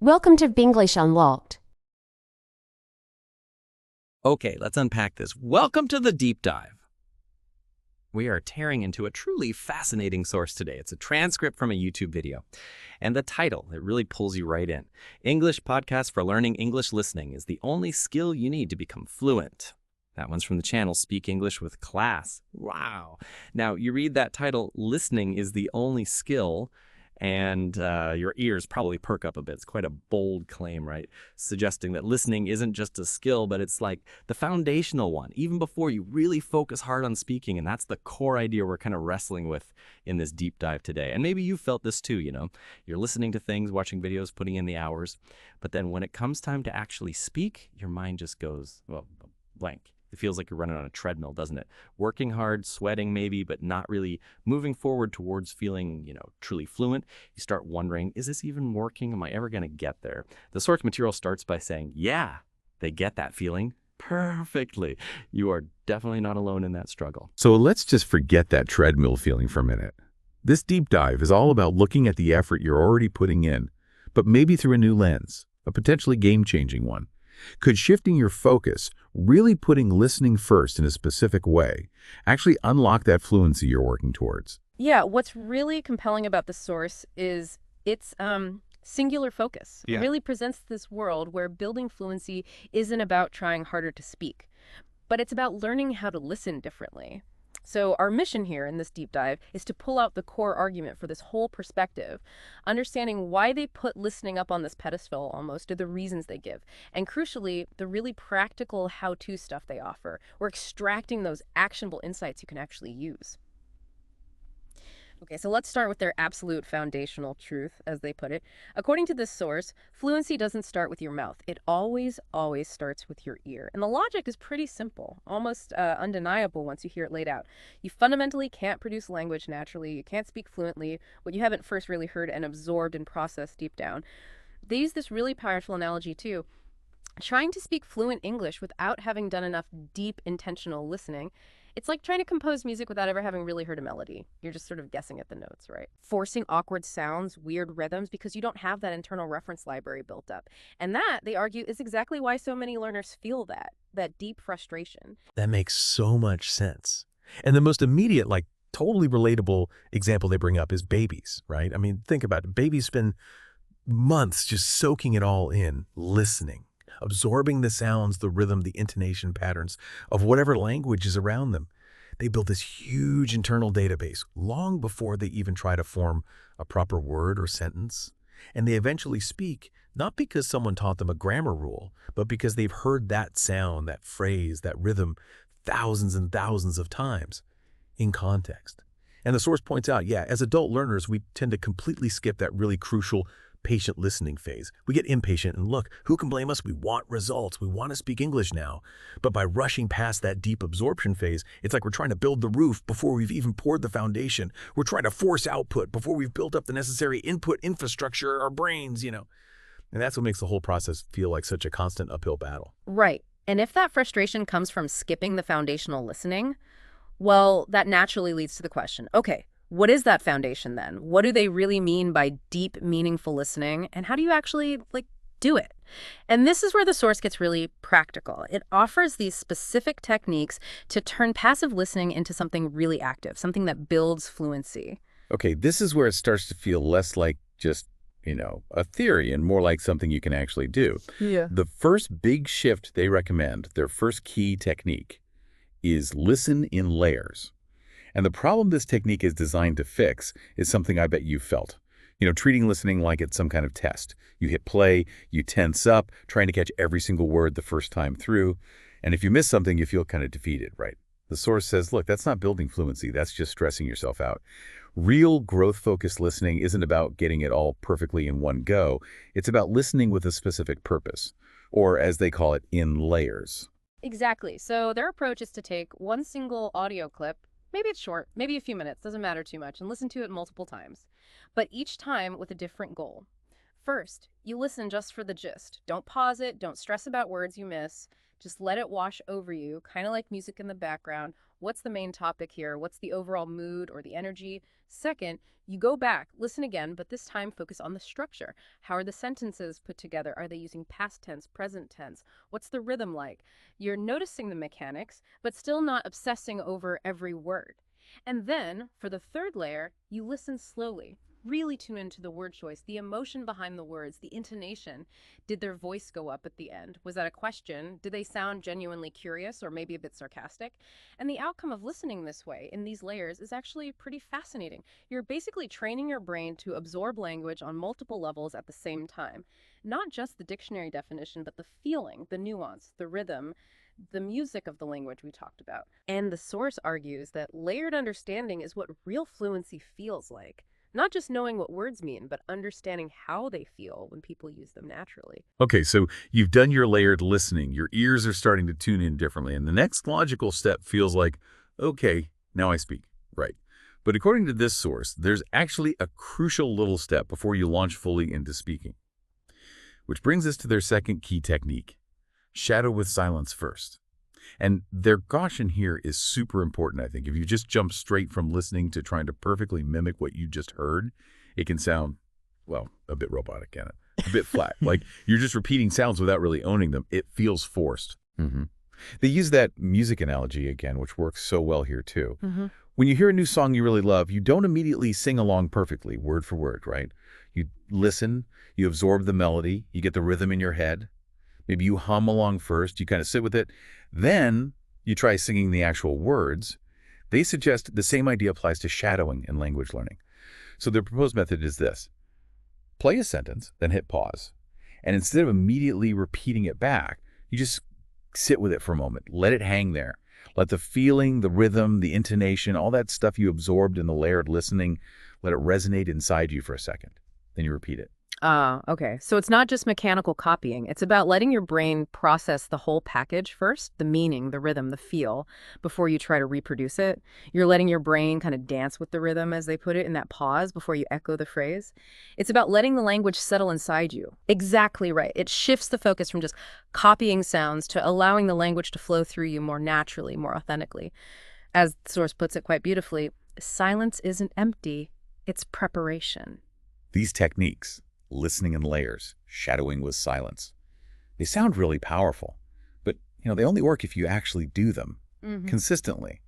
Welcome to English Unlocked. Okay, let's unpack this. Welcome to the deep dive. We are tearing into a truly fascinating source today. It's a transcript from a YouTube video. And the title, it really pulls you right in. English Podcast for Learning English Listening is the only skill you need to become fluent. That one's from the channel Speak English with Class. Wow. Now, you read that title, listening is the only skill, and your ears probably perk up a bit. It's quite a bold claim, right? Suggesting that listening isn't just a skill, but it's like the foundational one, even before you really focus hard on speaking. And that's the core idea we're kind of wrestling with in this deep dive today. And maybe you felt this too, You're listening to things, watching videos, putting in the hours. But then when it comes time to actually speak, your mind just goes, well, blank. It feels like you're running on a treadmill, doesn't it? Working hard, sweating maybe, but not really moving forward towards feeling, truly fluent. You start wondering, is this even working? Am I ever going to get there? The source material starts by saying, yeah, they get that feeling perfectly. You are definitely not alone in that struggle. So let's just forget that treadmill feeling for a minute. This deep dive is all about looking at the effort you're already putting in, but maybe through a new lens, a potentially game-changing one. Could shifting your focus, really putting listening first in a specific way, actually unlock that fluency you're working towards? Yeah, what's really compelling about the source is its singular focus. It really presents this world where building fluency isn't about trying harder to speak, but it's about learning how to listen differently. So our mission here in this deep dive is to pull out the core argument for this whole perspective, understanding why they put listening up on this pedestal almost, or the reasons they give, and crucially, the really practical how-to stuff they offer. We're extracting those actionable insights you can actually use. Okay, so let's start with their absolute foundational truth, as they put it. According to this source, fluency doesn't start with your mouth. It always starts with your ear. And the logic is pretty simple, almost undeniable once you hear it laid out. You fundamentally can't produce language naturally. You can't speak fluently what you haven't first really heard and absorbed and processed deep down. They use this really powerful analogy, too. Trying to speak fluent English without having done enough deep, intentional listening, it's like trying to compose music without ever having really heard a melody. You're just sort of guessing at the notes, right? Forcing awkward sounds, weird rhythms, because you don't have that internal reference library built up. And that, they argue, is exactly why so many learners feel that deep frustration. That makes so much sense. And the most immediate, totally relatable example they bring up is babies, right? I mean, think about it. Babies spend months just soaking it all in, listening, absorbing the sounds, the rhythm, the intonation patterns of whatever language is around them. They build this huge internal database long before they even try to form a proper word or sentence. And they eventually speak, not because someone taught them a grammar rule, but because they've heard that sound, that phrase, that rhythm thousands and thousands of times in context. And the source points out, as adult learners, we tend to completely skip that really crucial patient listening phase. We get impatient and look, who can blame us? We want results. We want to speak English now. But by rushing past that deep absorption phase, it's like we're trying to build the roof before we've even poured the foundation. We're trying to force output before we've built up the necessary input infrastructure, our brains, And that's what makes the whole process feel like such a constant uphill battle. Right. And if that frustration comes from skipping the foundational listening, well, that naturally leads to the question, okay, what is that foundation then? What do they really mean by deep, meaningful listening? And how do you actually, do it? And this is where the source gets really practical. It offers these specific techniques to turn passive listening into something really active, something that builds fluency. Okay, this is where it starts to feel less like just, a theory and more like something you can actually do. Yeah. The first big shift they recommend, their first key technique, is listen in layers. And the problem this technique is designed to fix is something I bet you've felt. Treating listening like it's some kind of test. You hit play, you tense up, trying to catch every single word the first time through. And if you miss something, you feel kind of defeated, right? The source says, look, that's not building fluency. That's just stressing yourself out. Real growth-focused listening isn't about getting it all perfectly in one go. It's about listening with a specific purpose, or as they call it, in layers. Exactly. So their approach is to take one single audio clip, maybe it's short, maybe a few minutes, doesn't matter too much, and listen to it multiple times, but each time with a different goal. First, you listen just for the gist. Don't pause it, don't stress about words you miss. Just let it wash over you, kind of like music in the background. What's the main topic here? What's the overall mood or the energy? Second, you go back, listen again, but this time focus on the structure. How are the sentences put together? Are they using past tense, present tense? What's the rhythm like? You're noticing the mechanics, but still not obsessing over every word. And then, for the third layer, you listen slowly. Really tune into the word choice, the emotion behind the words, the intonation. Did their voice go up at the end? Was that a question? Did they sound genuinely curious or maybe a bit sarcastic? And the outcome of listening this way in these layers is actually pretty fascinating. You're basically training your brain to absorb language on multiple levels at the same time. Not just the dictionary definition, but the feeling, the nuance, the rhythm, the music of the language we talked about. And the source argues that layered understanding is what real fluency feels like. Not just knowing what words mean, but understanding how they feel when people use them naturally. Okay, so you've done your layered listening. Your ears are starting to tune in differently. And the next logical step feels like, okay, now I speak. Right. But according to this source, there's actually a crucial little step before you launch fully into speaking. Which brings us to their second key technique. Shadow with silence first. And their caution here is super important, I think. If you just jump straight from listening to trying to perfectly mimic what you just heard, it can sound, well, a bit robotic, can it? A bit flat. Like you're just repeating sounds without really owning them. It feels forced. They use that music analogy again, which works so well here too. When you hear a new song you really love, you don't immediately sing along perfectly, word for word, right? You listen, you absorb the melody, you get the rhythm in your head. Maybe you hum along first, you kind of sit with it. Then you try singing the actual words. They suggest the same idea applies to shadowing in language learning. So their proposed method is this. Play a sentence, then hit pause. And instead of immediately repeating it back, you just sit with it for a moment. Let it hang there. Let the feeling, the rhythm, the intonation, all that stuff you absorbed in the layered listening, let it resonate inside you for a second. Then you repeat it. Okay. So it's not just mechanical copying. It's about letting your brain process the whole package first, the meaning, the rhythm, the feel, before you try to reproduce it. You're letting your brain kind of dance with the rhythm, as they put it, in that pause before you echo the phrase. It's about letting the language settle inside you. Exactly right. It shifts the focus from just copying sounds to allowing the language to flow through you more naturally, more authentically. As the source puts it quite beautifully, silence isn't empty, it's preparation. These techniques, listening in layers, shadowing with silence. They sound really powerful, but they only work if you actually do them consistently.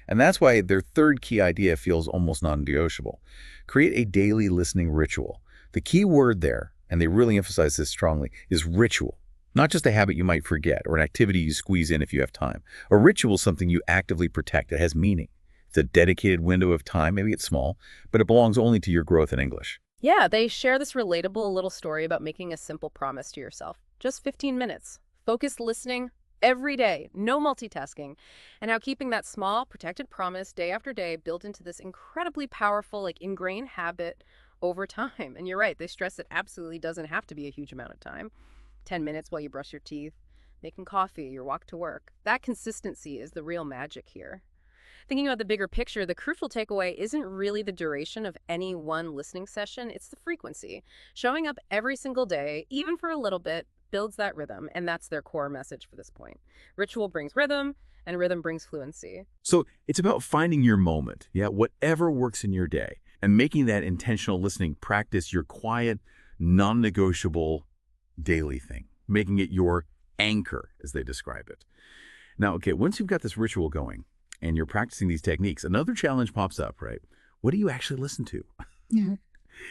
And that's why their third key idea feels almost non-negotiable. Create a daily listening ritual. The key word there, and they really emphasize this strongly, is ritual. Not just a habit you might forget or an activity you squeeze in if you have time. A ritual is something you actively protect. It has meaning. It's a dedicated window of time. Maybe it's small, but it belongs only to your growth in English. Yeah, they share this relatable little story about making a simple promise to yourself. Just 15 minutes. Focused listening every day. No multitasking. And how keeping that small, protected promise day after day built into this incredibly powerful, ingrained habit over time. And you're right, they stress it absolutely doesn't have to be a huge amount of time. 10 minutes while you brush your teeth, making coffee, your walk to work. That consistency is the real magic here. Thinking about the bigger picture, the crucial takeaway isn't really the duration of any one listening session, it's the frequency. Showing up every single day, even for a little bit, builds that rhythm, and that's their core message for this point. Ritual brings rhythm, and rhythm brings fluency. So it's about finding your moment, whatever works in your day, and making that intentional listening practice your quiet, non-negotiable daily thing, making it your anchor, as they describe it. Now, once you've got this ritual going, and you're practicing these techniques, another challenge pops up, right? What do you actually listen to?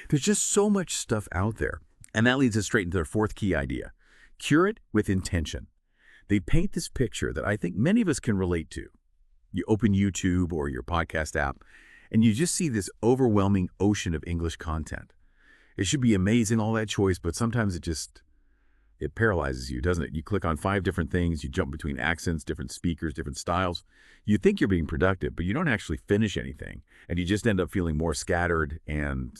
There's just so much stuff out there. And that leads us straight into their fourth key idea. Curate with intention. They paint this picture that I think many of us can relate to. You open YouTube or your podcast app, and you just see this overwhelming ocean of English content. It should be amazing, all that choice, but sometimes it paralyzes you, doesn't it? You click on 5 different things, you jump between accents, different speakers, different styles. You think you're being productive, but you don't actually finish anything. And you just end up feeling more scattered and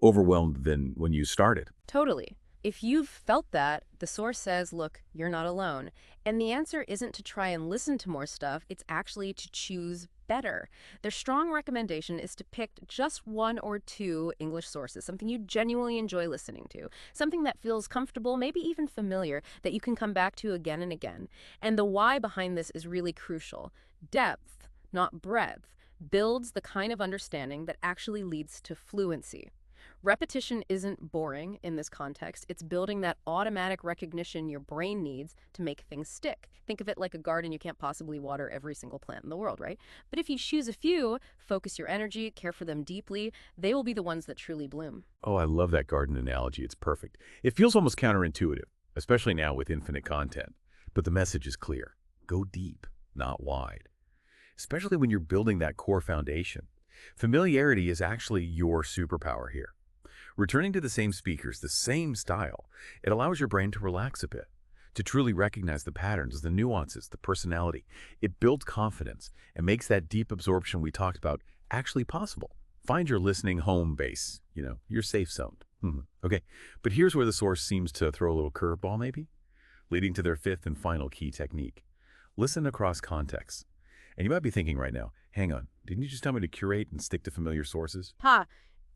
overwhelmed than when you started. Totally. if you've felt that, the source says, look, you're not alone. And the answer isn't to try and listen to more stuff, it's actually to choose better. Their strong recommendation is to pick just one or two English sources, something you genuinely enjoy listening to, something that feels comfortable, maybe even familiar, that you can come back to again and again. And the why behind this is really crucial. Depth, not breadth, builds the kind of understanding that actually leads to fluency. Repetition isn't boring in this context. It's building that automatic recognition your brain needs to make things stick. Think of it like a garden. You can't possibly water every single plant in the world, right? But if you choose a few, focus your energy, care for them deeply, they will be the ones that truly bloom. Oh, I love that garden analogy. It's perfect. It feels almost counterintuitive, especially now with infinite content. But the message is clear. Go deep, not wide. Especially when you're building that core foundation. Familiarity is actually your superpower here. Returning to the same speakers, the same style, it allows your brain to relax a bit, to truly recognize the patterns, the nuances, the personality. It builds confidence and makes that deep absorption we talked about actually possible. Find your listening home base, your safe zone. Okay, but here's where the source seems to throw a little curveball maybe, leading to their fifth and final key technique. Listen across contexts. And you might be thinking right now, hang on, didn't you just tell me to curate and stick to familiar sources?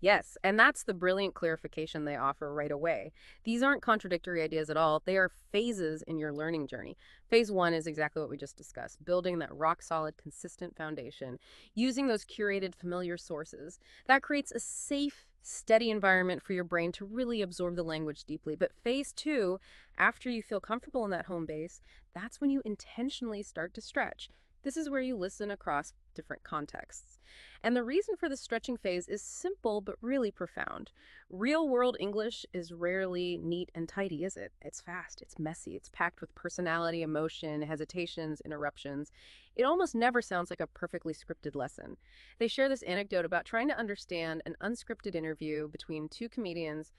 Yes, and that's the brilliant clarification they offer right away. These aren't contradictory ideas at all. They are phases in your learning journey. Phase 1 is exactly what we just discussed, building that rock-solid, consistent foundation, using those curated, familiar sources. That creates a safe, steady environment for your brain to really absorb the language deeply. But phase 2, after you feel comfortable in that home base, that's when you intentionally start to stretch. This is where you listen across different contexts. And the reason for the stretching phase is simple but really profound. Real-world English is rarely neat and tidy, is it? It's fast, it's messy, it's packed with personality, emotion, hesitations, interruptions. It almost never sounds like a perfectly scripted lesson. They share this anecdote about trying to understand an unscripted interview between two comedians,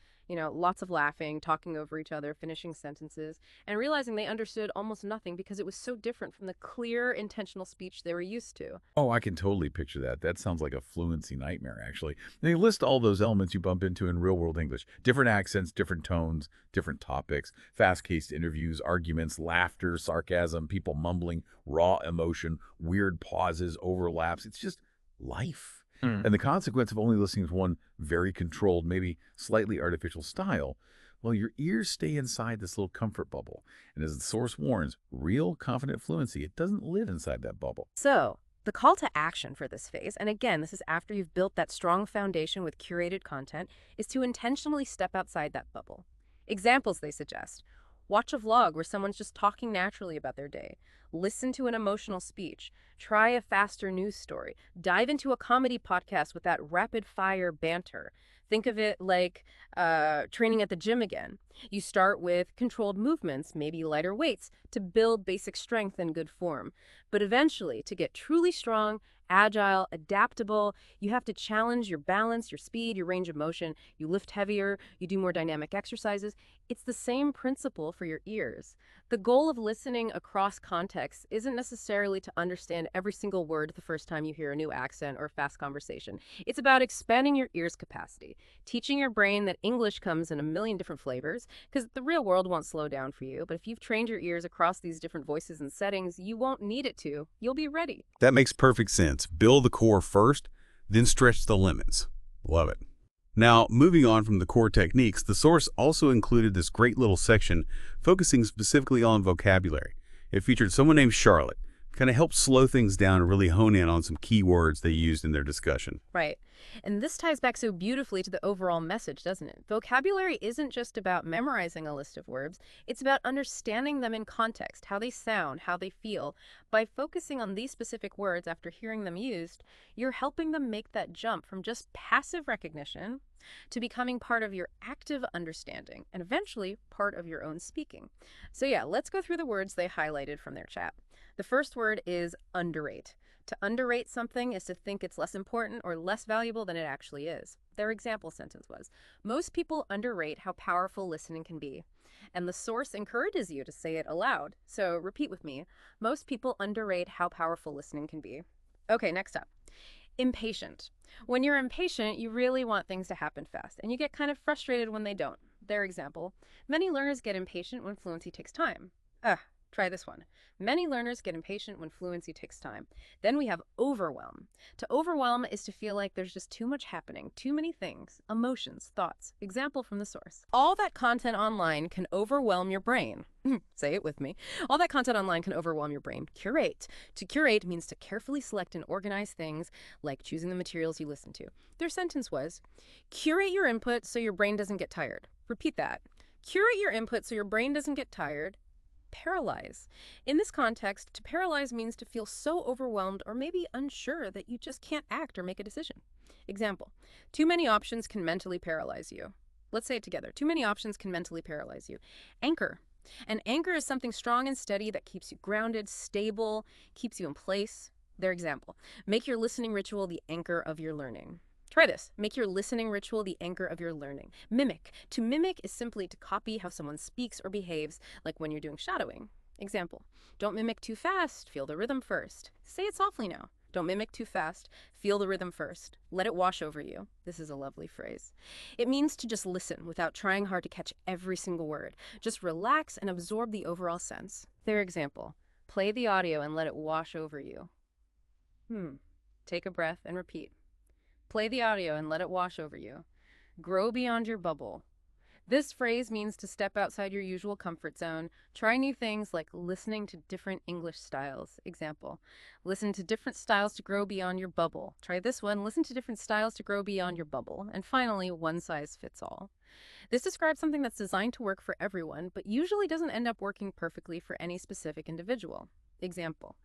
lots of laughing, talking over each other, finishing sentences, and realizing they understood almost nothing because it was so different from the clear, intentional speech they were used to. Oh, I can totally picture that. That sounds like a fluency nightmare, actually. And they list all those elements you bump into in real-world English. Different accents, different tones, different topics, fast-paced interviews, arguments, laughter, sarcasm, people mumbling, raw emotion, weird pauses, overlaps. It's just life. And the consequence of only listening to one very controlled, maybe slightly artificial style, well, your ears stay inside this little comfort bubble. And as the source warns, real confident fluency, it doesn't live inside that bubble. So, the call to action for this phase, and again, this is after you've built that strong foundation with curated content, is to intentionally step outside that bubble. Examples they suggest. Watch a vlog where someone's just talking naturally about their day. Listen to an emotional speech. Try a faster news story. Dive into a comedy podcast with that rapid-fire banter. Think of it like training at the gym again. You start with controlled movements, maybe lighter weights, to build basic strength and good form. But eventually, to get truly strong, agile, adaptable, you have to challenge your balance, your speed, your range of motion. You lift heavier, you do more dynamic exercises. It's the same principle for your ears. The goal of listening across contexts isn't necessarily to understand every single word the first time you hear a new accent or fast conversation. It's about expanding your ears' capacity, teaching your brain that English comes in a million different flavors, because the real world won't slow down for you. But if you've trained your ears across these different voices and settings, you won't need it to. You'll be ready. That makes perfect sense. Build the core first, then stretch the limits. Love it. Now, moving on from the core techniques, the source also included this great little section focusing specifically on vocabulary. It featured someone named Charlotte, kind of helped slow things down and really hone in on some key words they used in their discussion. Right. And this ties back so beautifully to the overall message, doesn't it? Vocabulary isn't just about memorizing a list of words. It's about understanding them in context, how they sound, how they feel. By focusing on these specific words after hearing them used, you're helping them make that jump from just passive recognition to becoming part of your active understanding and eventually part of your own speaking. So yeah, let's go through the words they highlighted from their chat. The first word is underrate. To underrate something is to think it's less important or less valuable than it actually is. Their example sentence was, most people underrate how powerful listening can be. And the source encourages you to say it aloud. So repeat with me. Most people underrate how powerful listening can be. Okay, next up. Impatient. When you're impatient, you really want things to happen fast, and you get kind of frustrated when they don't. Their example, many learners get impatient when fluency takes time. Try this one. Many learners get impatient when fluency takes time. Then we have overwhelm. To overwhelm is to feel like there's just too much happening, too many things, emotions, thoughts. Example from the source. All that content online can overwhelm your brain. Say it with me. All that content online can overwhelm your brain. Curate. To curate means to carefully select and organize things, like choosing the materials you listen to. Their sentence was, curate your input so your brain doesn't get tired. Repeat that. Curate your input so your brain doesn't get tired. Paralyze. In this context, to paralyze means to feel so overwhelmed or maybe unsure that you just can't act or make a decision. Example, too many options can mentally paralyze you. Let's say it together. Too many options can mentally paralyze you. Anchor. An anchor is something strong and steady that keeps you grounded, stable, keeps you in place. Their example, make your listening ritual the anchor of your learning. Try this. Make your listening ritual the anchor of your learning. Mimic. To mimic is simply to copy how someone speaks or behaves, like when you're doing shadowing. Example, don't mimic too fast. Feel the rhythm first. Say it softly now. Don't mimic too fast. Feel the rhythm first. Let it wash over you. This is a lovely phrase. It means to just listen without trying hard to catch every single word. Just relax and absorb the overall sense. Their example, play the audio and let it wash over you. Take a breath and repeat. Play the audio and let it wash over you. Grow beyond your bubble. This phrase means to step outside your usual comfort zone. Try new things like listening to different English styles. Example, listen to different styles to grow beyond your bubble. Try this one, listen to different styles to grow beyond your bubble. And finally, one size fits all. This describes something that's designed to work for everyone, but usually doesn't end up working perfectly for any specific individual. Example,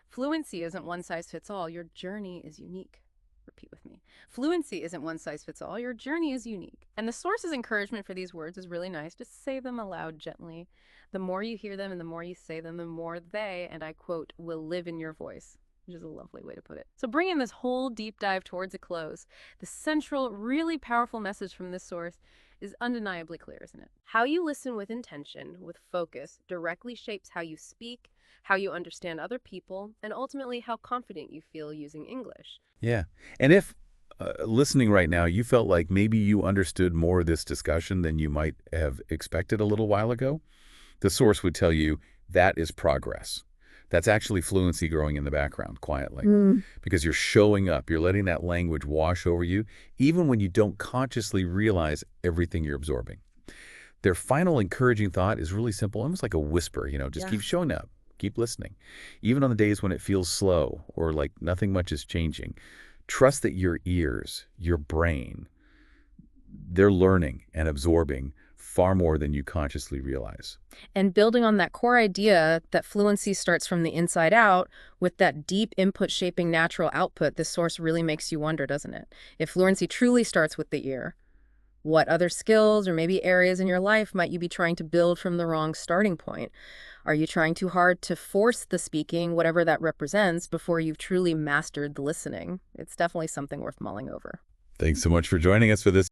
fluency isn't one size fits all. Your journey is unique. Repeat with me. Fluency isn't one size fits all. Your journey is unique. And the source's encouragement for these words is really nice. Just say them aloud gently. The more you hear them and the more you say them, the more they, and I quote, will live in your voice, which is a lovely way to put it. So bringing this whole deep dive towards a close, the central, really powerful message from this source is undeniably clear, isn't it? How you listen with intention, with focus, directly shapes how you speak, how you understand other people, and ultimately how confident you feel using English. Yeah. And if listening right now, you felt like maybe you understood more of this discussion than you might have expected a little while ago, the source would tell you that is progress. That's actually fluency growing in the background quietly because you're showing up. You're letting that language wash over you, even when you don't consciously realize everything you're absorbing. Their final encouraging thought is really simple, almost like a whisper, just keep showing up, keep listening. Even on the days when it feels slow or like nothing much is changing, trust that your ears, your brain, they're learning and absorbing far more than you consciously realize. And building on that core idea that fluency starts from the inside out, with that deep input shaping natural output, this source really makes you wonder, doesn't it? If fluency truly starts with the ear, what other skills or maybe areas in your life might you be trying to build from the wrong starting point? Are you trying too hard to force the speaking, whatever that represents, before you've truly mastered the listening? It's definitely something worth mulling over. Thanks so much for joining us for this